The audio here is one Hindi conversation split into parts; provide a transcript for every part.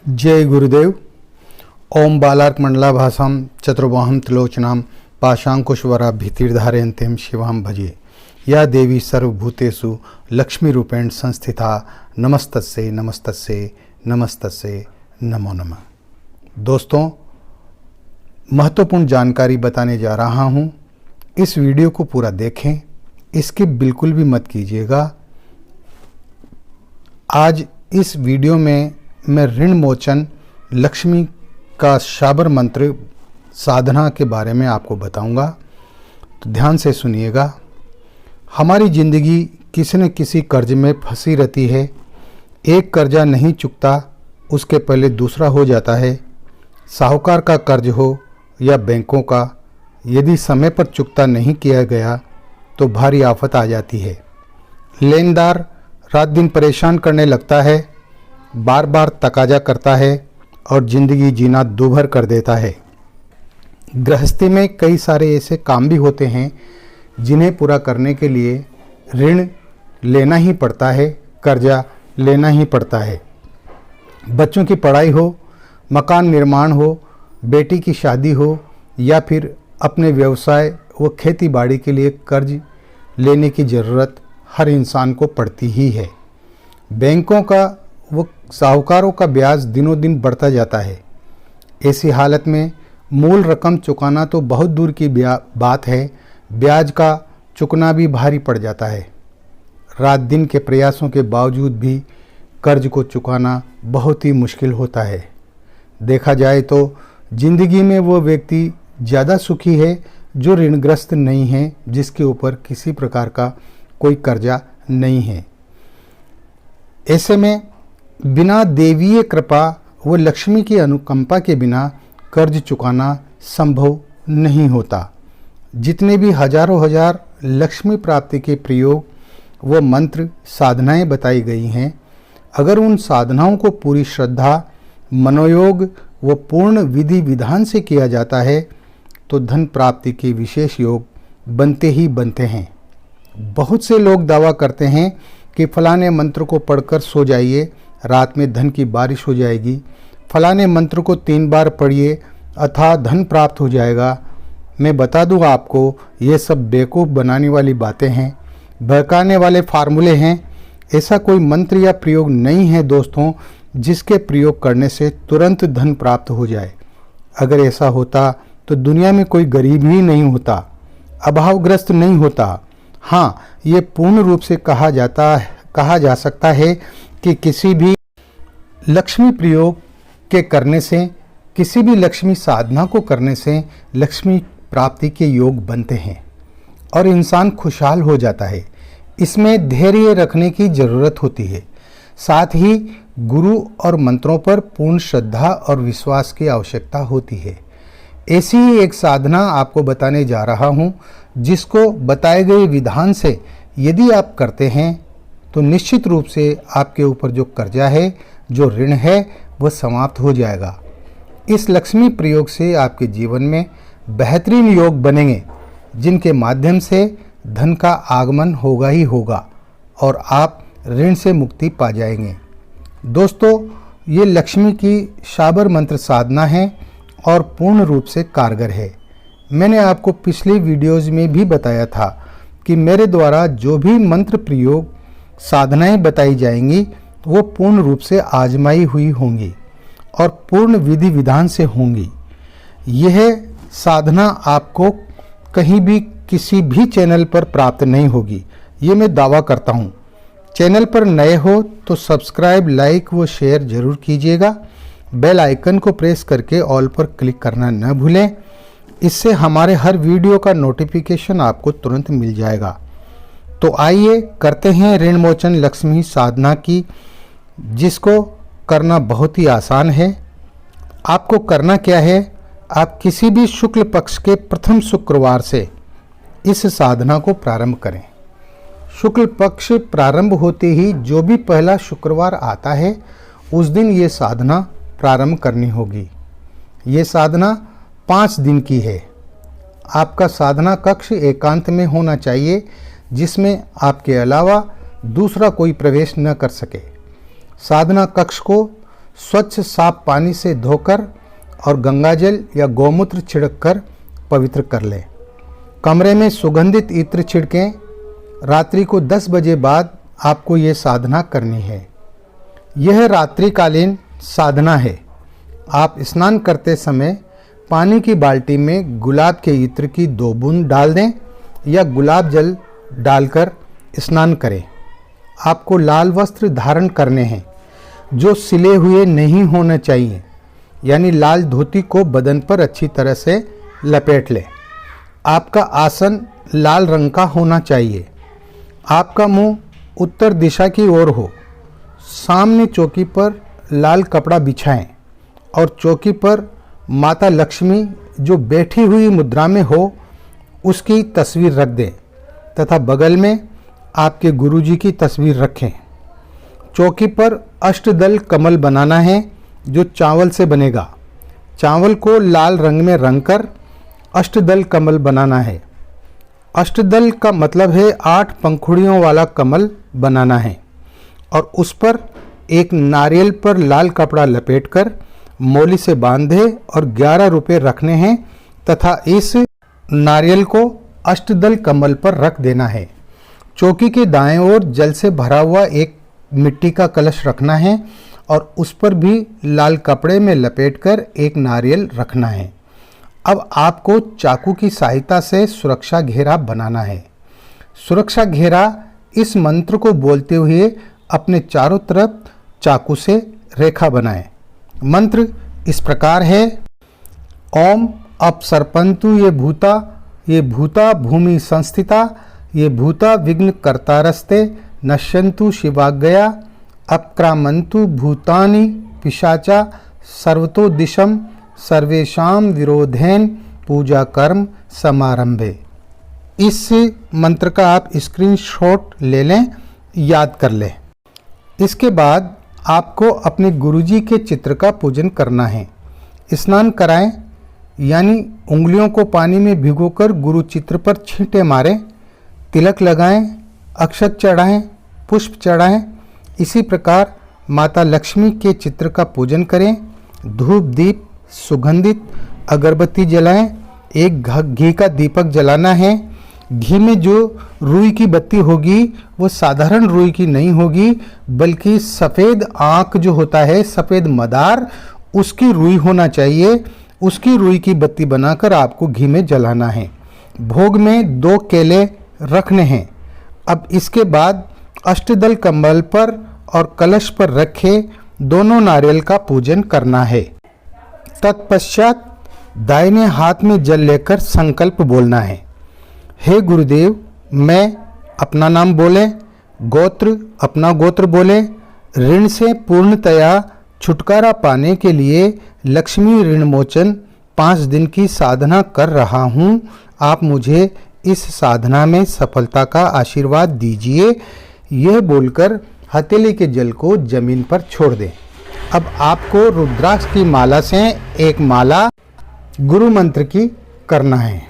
जय गुरुदेव। ओम बालार्क मंडलाभासां चतुर्बाहं त्रिलोचनां पाशांकुशवराभीतिर्धारयन्तीं शिवां भजे। या देवी सर्वभूतेषु लक्ष्मी रूपेण संस्थिता नमस्तस्यै नमस्तस्यै नमस्तस्यै नमो नमः। दोस्तों, महत्वपूर्ण जानकारी बताने जा रहा हूँ। इस वीडियो को पूरा देखें, स्किप बिल्कुल भी मत कीजिएगा। आज इस वीडियो में मैं ऋण मोचन लक्ष्मी का शाबर मंत्र साधना के बारे में आपको बताऊंगा, तो ध्यान से सुनिएगा। हमारी ज़िंदगी किसी न किसी कर्ज में फंसी रहती है। एक कर्जा नहीं चुकता, उसके पहले दूसरा हो जाता है। साहूकार का कर्ज हो या बैंकों का, यदि समय पर चुकता नहीं किया गया तो भारी आफत आ जाती है। लेनदार रात दिन परेशान करने लगता है, बार बार तकाजा करता है और ज़िंदगी जीना दूभर कर देता है। गृहस्थी में कई सारे ऐसे काम भी होते हैं जिन्हें पूरा करने के लिए ऋण लेना ही पड़ता है, कर्जा लेना ही पड़ता है। बच्चों की पढ़ाई हो, मकान निर्माण हो, बेटी की शादी हो या फिर अपने व्यवसाय व खेती बाड़ी के लिए कर्ज लेने की ज़रूरत हर इंसान को पड़ती ही है। बैंकों का व साहूकारों का ब्याज दिनों दिन बढ़ता जाता है। ऐसी हालत में मूल रकम चुकाना तो बहुत दूर की बात है, ब्याज का चुकना भी भारी पड़ जाता है। रात दिन के प्रयासों के बावजूद भी कर्ज को चुकाना बहुत ही मुश्किल होता है। देखा जाए तो जिंदगी में वो व्यक्ति ज़्यादा सुखी है जो ऋणग्रस्त नहीं है, जिसके ऊपर किसी प्रकार का कोई कर्जा नहीं है। ऐसे में बिना देवीय कृपा व लक्ष्मी की अनुकंपा के बिना कर्ज चुकाना संभव नहीं होता। जितने भी हजारों हजार लक्ष्मी प्राप्ति के प्रयोग व मंत्र साधनाएं बताई गई हैं, अगर उन साधनाओं को पूरी श्रद्धा, मनोयोग व पूर्ण विधि विधान से किया जाता है तो धन प्राप्ति के विशेष योग बनते ही बनते हैं। बहुत से लोग दावा करते हैं कि फलाने मंत्र को पढ़कर सो जाइए, रात में धन की बारिश हो जाएगी। फलाने मंत्र को 3 बार पढ़िए अथवा धन प्राप्त हो जाएगा। मैं बता दूं आपको, ये सब बेवकूफ़ बनाने वाली बातें हैं, बहकाने वाले फार्मूले हैं। ऐसा कोई मंत्र या प्रयोग नहीं है दोस्तों जिसके प्रयोग करने से तुरंत धन प्राप्त हो जाए। अगर ऐसा होता तो दुनिया में कोई गरीब ही नहीं होता, अभावग्रस्त नहीं होता। हाँ, ये पूर्ण रूप से कहा जा सकता है कि किसी भी लक्ष्मी प्रयोग के करने से, किसी भी लक्ष्मी साधना को करने से लक्ष्मी प्राप्ति के योग बनते हैं और इंसान खुशहाल हो जाता है। इसमें धैर्य रखने की ज़रूरत होती है, साथ ही गुरु और मंत्रों पर पूर्ण श्रद्धा और विश्वास की आवश्यकता होती है। ऐसी ही एक साधना आपको बताने जा रहा हूँ, जिसको बताए गए विधान से यदि आप करते हैं तो निश्चित रूप से आपके ऊपर जो कर्जा है, जो ऋण है, वह समाप्त हो जाएगा। इस लक्ष्मी प्रयोग से आपके जीवन में बेहतरीन योग बनेंगे, जिनके माध्यम से धन का आगमन होगा ही होगा और आप ऋण से मुक्ति पा जाएंगे। दोस्तों, ये लक्ष्मी की शाबर मंत्र साधना है और पूर्ण रूप से कारगर है। मैंने आपको पिछले वीडियोज़ में भी बताया था कि मेरे द्वारा जो भी मंत्र प्रयोग साधनाएं बताई जाएंगी वो पूर्ण रूप से आजमाई हुई होंगी और पूर्ण विधि विधान से होंगी। यह साधना आपको कहीं भी किसी भी चैनल पर प्राप्त नहीं होगी, ये मैं दावा करता हूँ। चैनल पर नए हो तो सब्सक्राइब, लाइक व शेयर जरूर कीजिएगा। बेल आइकन को प्रेस करके ऑल पर क्लिक करना न भूलें, इससे हमारे हर वीडियो का नोटिफिकेशन आपको तुरंत मिल जाएगा। तो आइए करते हैं ऋण मोचन लक्ष्मी साधना की, जिसको करना बहुत ही आसान है। आपको करना क्या है, आप किसी भी शुक्ल पक्ष के प्रथम शुक्रवार से इस साधना को प्रारंभ करें। शुक्ल पक्ष प्रारंभ होते ही जो भी पहला शुक्रवार आता है, उस दिन ये साधना प्रारंभ करनी होगी। ये साधना 5 दिन की है। आपका साधना कक्ष एकांत में होना चाहिए, जिसमें आपके अलावा दूसरा कोई प्रवेश न कर सके। साधना कक्ष को स्वच्छ साफ पानी से धोकर और गंगाजल या गौमूत्र छिड़ककर पवित्र कर लें। कमरे में सुगंधित इत्र छिड़कें। रात्रि को 10 बजे बाद आपको ये साधना करनी है। यह रात्रिकालीन साधना है। आप स्नान करते समय पानी की बाल्टी में गुलाब के इत्र की 2 बूंद डाल दें या गुलाब जल डालकर स्नान करें। आपको लाल वस्त्र धारण करने हैं जो सिले हुए नहीं होने चाहिए, यानी लाल धोती को बदन पर अच्छी तरह से लपेट लें। आपका आसन लाल रंग का होना चाहिए। आपका मुंह उत्तर दिशा की ओर हो। सामने चौकी पर लाल कपड़ा बिछाएं और चौकी पर माता लक्ष्मी जो बैठी हुई मुद्रा में हो उसकी तस्वीर रख दें तथा बगल में आपके गुरुजी की तस्वीर रखें। चौकी पर अष्टदल कमल बनाना है जो चावल से बनेगा। चावल को लाल रंग में रंगकर अष्टदल कमल बनाना है। अष्टदल का मतलब है 8 पंखुड़ियों वाला कमल बनाना है और उस पर एक नारियल पर लाल कपड़ा लपेटकर मौली से बांधे और 11 रुपये रखने हैं तथा इस नारियल को अष्टदल कमल पर रख देना है। चौकी के दाएं ओर जल से भरा हुआ एक मिट्टी का कलश रखना है और उस पर भी लाल कपड़े में लपेटकर एक नारियल रखना है। अब आपको चाकू की सहायता से सुरक्षा घेरा बनाना है। सुरक्षा घेरा इस मंत्र को बोलते हुए अपने चारों तरफ चाकू से रेखा बनाएं। मंत्र इस प्रकार है। ओम अपसर्पन्तु ये भूता भूमि संस्थिता ये भूता विघ्न कर्तारस्ते नश्यन्तु शिवाज्ञया अपक्रामन्तु भूतानि पिशाचा सर्वतो दिशम सर्वेषां विरोधेन पूजा कर्म समारंभे। इस मंत्र का आप स्क्रीनशॉट ले लें, याद कर लें। इसके बाद आपको अपने गुरुजी के चित्र का पूजन करना है। स्नान कराएं, यानी उंगलियों को पानी में भिगोकर गुरु चित्र पर छींटे मारें, तिलक लगाएं, अक्षत चढ़ाएं, पुष्प चढ़ाएं। इसी प्रकार माता लक्ष्मी के चित्र का पूजन करें। धूप दीप सुगंधित अगरबत्ती जलाएं। एक घी का दीपक जलाना है। घी में जो रुई की बत्ती होगी वो साधारण रुई की नहीं होगी, बल्कि सफ़ेद आँख जो होता है, सफ़ेद मदार, उसकी रुई होना चाहिए। उसकी रुई की बत्ती बनाकर आपको घी में जलाना है। भोग में 2 केले रखने हैं। अब इसके बाद अष्टदल कमल पर और कलश पर रखे दोनों नारियल का पूजन करना है। तत्पश्चात दाहिने हाथ में जल लेकर संकल्प बोलना है। हे गुरुदेव, मैं अपना नाम बोले, गोत्र अपना गोत्र बोले, ऋण से पूर्णतया छुटकारा पाने के लिए लक्ष्मी ऋण मोचन 5 दिन की साधना कर रहा हूँ। आप मुझे इस साधना में सफलता का आशीर्वाद दीजिए। यह बोलकर हथेली के जल को जमीन पर छोड़ दें। अब आपको रुद्राक्ष की माला से एक माला गुरु मंत्र की करना है।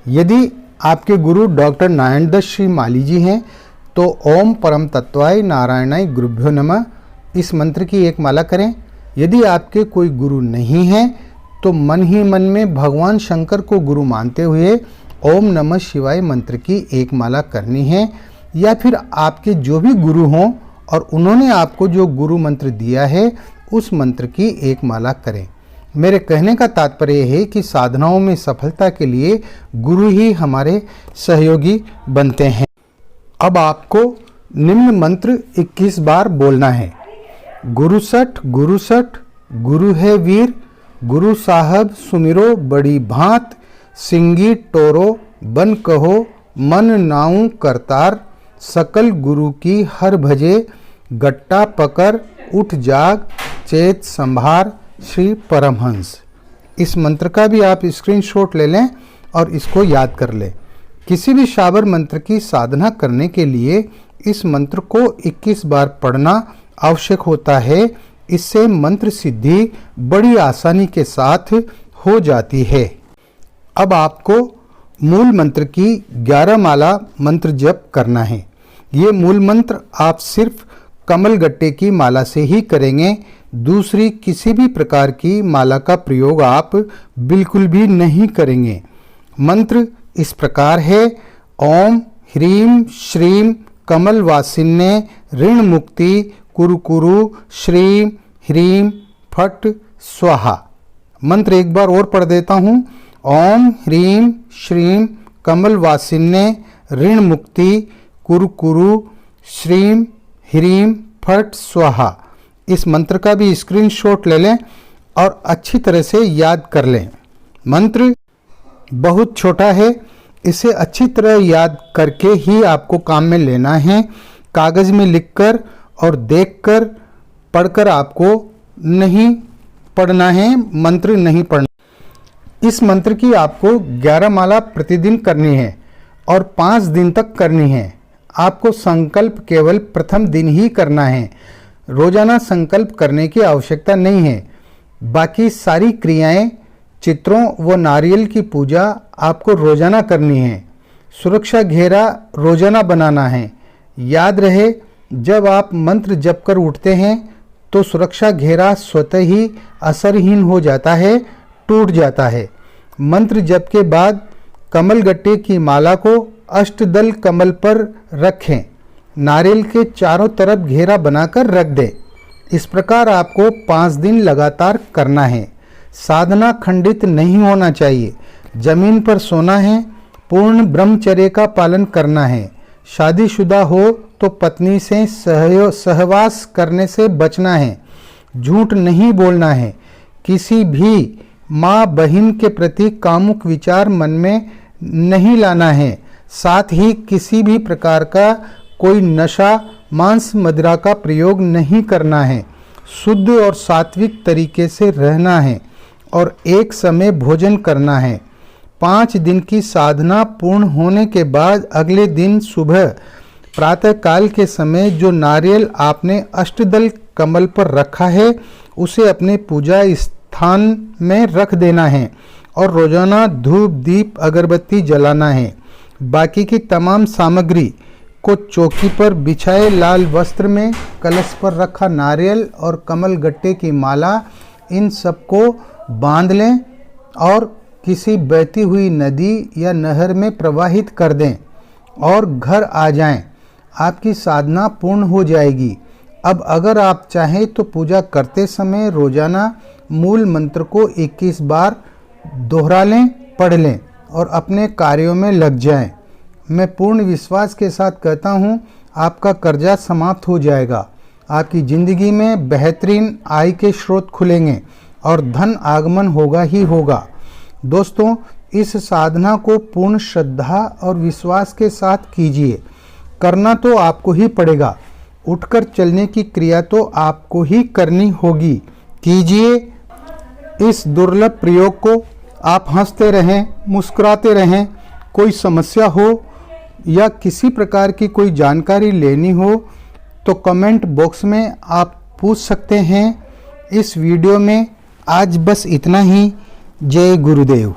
यदि आपके गुरु डॉक्टर नारायण दत्त श्री माली जी हैं तो ओम परम तत्वाय नारायणाय गुरुभ्यो नमः इस मंत्र की एक माला करें। यदि आपके कोई गुरु नहीं हैं तो मन ही मन में भगवान शंकर को गुरु मानते हुए ओम नमः शिवाय मंत्र की एक माला करनी है। या फिर आपके जो भी गुरु हों और उन्होंने आपको जो गुरु मंत्र दिया है उस मंत्र की एक माला करें। मेरे कहने का तात्पर्य है कि साधनाओं में सफलता के लिए गुरु ही हमारे सहयोगी बनते हैं। अब आपको निम्न मंत्र 21 बार बोलना है। गुरु सठ गुरु है वीर, गुरु साहब सुमिरो बड़ी भांत, सिंगी टोरो बन कहो मन नाऊ करतार, सकल गुरु की हर भजे, गट्टा पकर उठ जाग, चेत संभार श्री परमहंस। इस मंत्र का भी आप स्क्रीनशॉट ले लें और इसको याद कर लें। किसी भी शाबर मंत्र की साधना करने के लिए इस मंत्र को 21 बार पढ़ना आवश्यक होता है। इससे मंत्र सिद्धि बड़ी आसानी के साथ हो जाती है। अब आपको मूल मंत्र की 11 माला मंत्र जप करना है। ये मूल मंत्र आप सिर्फ कमल गट्टे की माला से ही करेंगे। दूसरी किसी भी प्रकार की माला का प्रयोग आप बिल्कुल भी नहीं करेंगे। मंत्र इस प्रकार है, ओम ह्रीं श्रीं कमलवासिन्ये ऋण मुक्ति कुरु कुरु श्रीं ह्रीं फट स्वाहा। मंत्र एक बार और पढ़ देता हूँ। ओम ह्रीं श्रीं कमलवासिन्ये ऋण मुक्ति कुरु कुरु श्रीं ह्रीं फट स्वाहा। इस मंत्र का भी स्क्रीनशॉट ले लें और अच्छी तरह से याद कर लें। मंत्र बहुत छोटा है, इसे अच्छी तरह याद करके ही आपको काम में लेना है। कागज़ में लिखकर और देखकर पढ़कर आपको नहीं पढ़ना है, मंत्र नहीं पढ़ना। इस मंत्र की आपको 11 माला प्रतिदिन करनी है और 5 दिन तक करनी है। आपको संकल्प केवल प्रथम दिन ही करना है, रोजाना संकल्प करने की आवश्यकता नहीं है। बाकी सारी क्रियाएं, चित्रों व नारियल की पूजा आपको रोजाना करनी है। सुरक्षा घेरा रोजाना बनाना है। याद रहे, जब आप मंत्र जप कर उठते हैं तो सुरक्षा घेरा स्वतः ही असरहीन हो जाता है, टूट जाता है। मंत्र जप के बाद कमल गट्टे की माला को अष्टदल कमल पर रखें। नारियल के चारों तरफ घेरा बनाकर रख दें। इस प्रकार आपको 5 दिन लगातार करना है। साधना खंडित नहीं होना चाहिए। जमीन पर सोना है। पूर्ण ब्रह्मचर्य का पालन करना है। शादीशुदा हो तो पत्नी से सहवास करने से बचना है। झूठ नहीं बोलना है। किसी भी माँ बहन के प्रति कामुक विचार मन में नहीं लाना है। साथ ही किसी भी प्रकार का कोई नशा, मांस, मदिरा का प्रयोग नहीं करना है। शुद्ध और सात्विक तरीके से रहना है और एक समय भोजन करना है। 5 दिन की साधना पूर्ण होने के बाद अगले दिन सुबह प्रातः काल के समय जो नारियल आपने अष्टदल कमल पर रखा है उसे अपने पूजा स्थान में रख देना है और रोजाना धूप दीप अगरबत्ती जलाना है। बाकी की तमाम सामग्री को चौकी पर बिछाए लाल वस्त्र में कलश पर रखा नारियल और कमल गट्टे की माला, इन सबको बांध लें और किसी बहती हुई नदी या नहर में प्रवाहित कर दें और घर आ जाएं। आपकी साधना पूर्ण हो जाएगी। अब अगर आप चाहें तो पूजा करते समय रोजाना मूल मंत्र को 21 बार दोहरा लें, पढ़ लें और अपने कार्यों में लग जाएं। मैं पूर्ण विश्वास के साथ कहता हूं, आपका कर्जा समाप्त हो जाएगा। आपकी ज़िंदगी में बेहतरीन आय के स्रोत खुलेंगे और धन आगमन होगा ही होगा। दोस्तों, इस साधना को पूर्ण श्रद्धा और विश्वास के साथ कीजिए। करना तो आपको ही पड़ेगा। उठकर चलने की क्रिया तो आपको ही करनी होगी। कीजिए इस दुर्लभ प्रयोग को। आप हंसते रहें, मुस्कुराते रहें। कोई समस्या हो या किसी प्रकार की कोई जानकारी लेनी हो तो कमेंट बॉक्स में आप पूछ सकते हैं। इस वीडियो में आज बस इतना ही। जय गुरुदेव।